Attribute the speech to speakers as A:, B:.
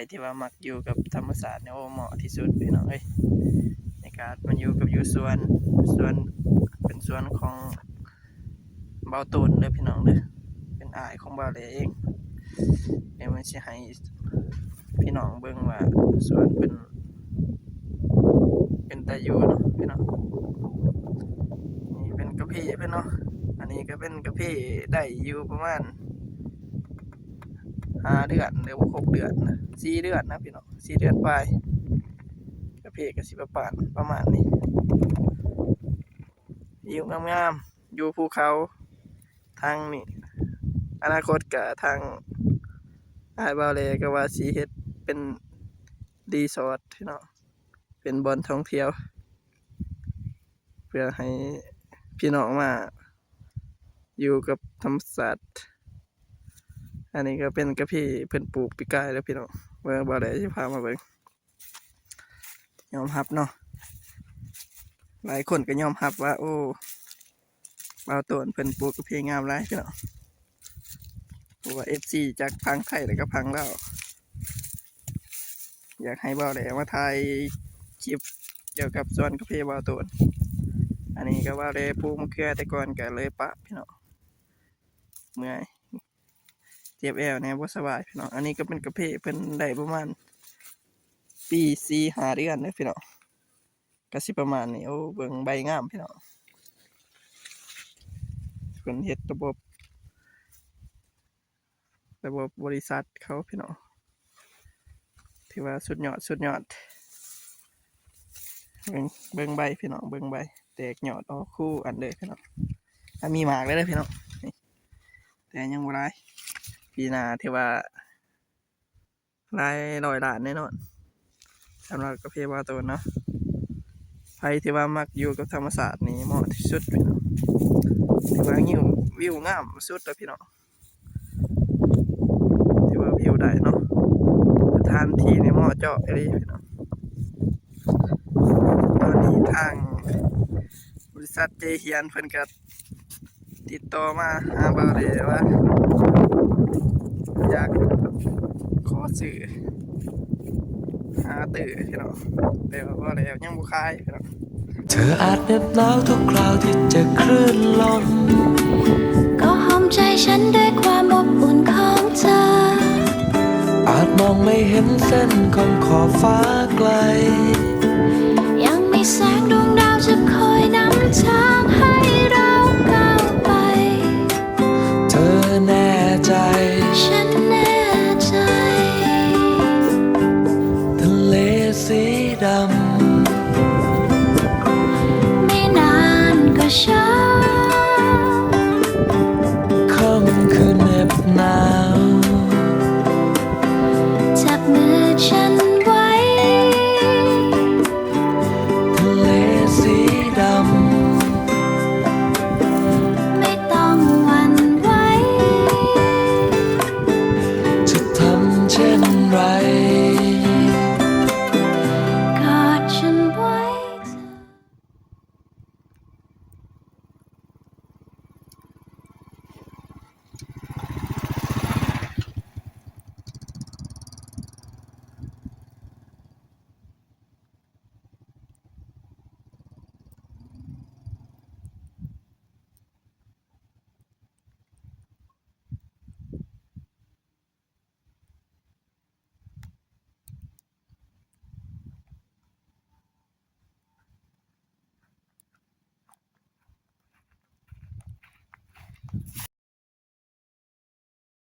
A: ที่ว่ามักอยู่กับธรรมศาสตร์เนี่ยโอ้เหมาะที่สุดพี่น้องเอ้ยในการมันอยู่กับอยู่สวนเป็นสวนของเบาตูนเด้อพี่น้องเด้อเป็นอ้ายของเบาเลยเองเดี๋ยวมันสิให้พี่น้องเบิ่งว่าสวนเป็นตาอยู่เนาะพี่น้องนี่เป็นกระพี่เพิ่นเนาะอันนี้ก็เป็นกระพี่ได้อยู่ประมาณ5 เดือนหรือว่า6 เดือนนะ4 เดือนนะพี่น้อง4 เดือนไปกระพี่ก็สิประมาณนี้อยู่งามๆอยู่ภูเขาทางนี่อนาคตก็ทางอ้ายบ่าวแลก็ว่าสิเฮ็ดเป็นรีสอร์ทพี่น้องเป็นบ่อนท่องเที่ยวเพื่อให้พี่น้องมาอยู่กับธรรมศาสตร์อันนี้ก็เป็นกระพี่เพิ่นปลูกปีกายแล้วพี่น้องเมื่อบ่ได้สิพามาเบิ่งยอมรับเนาะหลายคนก็ยอมรับว่าโอ้บ่าวต้นเพิ่นปลูกกระพี่งามหลายพี่น้องเพราะว่า FC จากพังไทยแล้วก็พังลาวอยากให้บ่าวได้มาถ่ายคลิปเกี่ยวกับสวนกาแฟบ่าวต้นอันนี้ก็ว่าเลยปลูกมะเขือแต่ก่อนก็เลยปะพี่น้องเมื่อยเจ็บแอวเนี่ยบ่สบายพี่น้องอันนี้ก็เป็นกาแฟเพิ่นได้ประมาณปี4-5 เดือนเด้อพี่น้องก็สิประมาณนี้โอ้เบิ่งใบงามพี่น้องเพิ่นเฮ็ดระบบบริษัทเขาพี่น้องที่ว่าสุดยอดเบิ่งใบพี่น้องเบิ่งใบแตกยอดออกคู่อันเด้อพี่น้องมีหมากเลยเด้อพี่น้องแต่ยังบ่หลายปีหน้าที่ว่าหลายร้อยล้านแน่นอนสำหรับกาแฟบ่าวต้นเนาะใครที่ว่ามักอยู่กับธรรมศาสตร์นี่เหมาะที่สุดพี่น้องที่ว่าวิวงามสุดแล้วพี่น้องที่ว่าวิวได้เนาะสถานที่นี่เหมาะเจาะเลยพี่น้องตอนนี้ทางบริษัทเจเฮียนเพิ่นก็ติดต่อมาหาบ่าวเลยว่าอยากขอซื้อตื่นพี่น้องแต่ว่าบ่แล้วยังบ่ขายพี่น้อง
B: เธออาจเหน็บหนาวทุกคราวที่เจอคลื่นลม
C: ก็หอมใจฉันด้วยความอบอุ่นของเธอ
B: อาจมองไม่เห็นเส้นของขอบฟ้าไกล
C: ยังมีแสงดวงดาวจะคอยนำทางให้เราก้าวไป
B: เธอแน่ใจ
C: ฉันแน่ใจ
B: ทะเลสีดำ
C: ไม่นานก็เช้า
B: ค่ำคืนเหน็บหนาว
C: จับมือฉันไว้
B: ทะเลสีดำ
C: ไม่ต้องหวั่นไหว
B: จะทำเช่นไร
C: กอดฉันไว้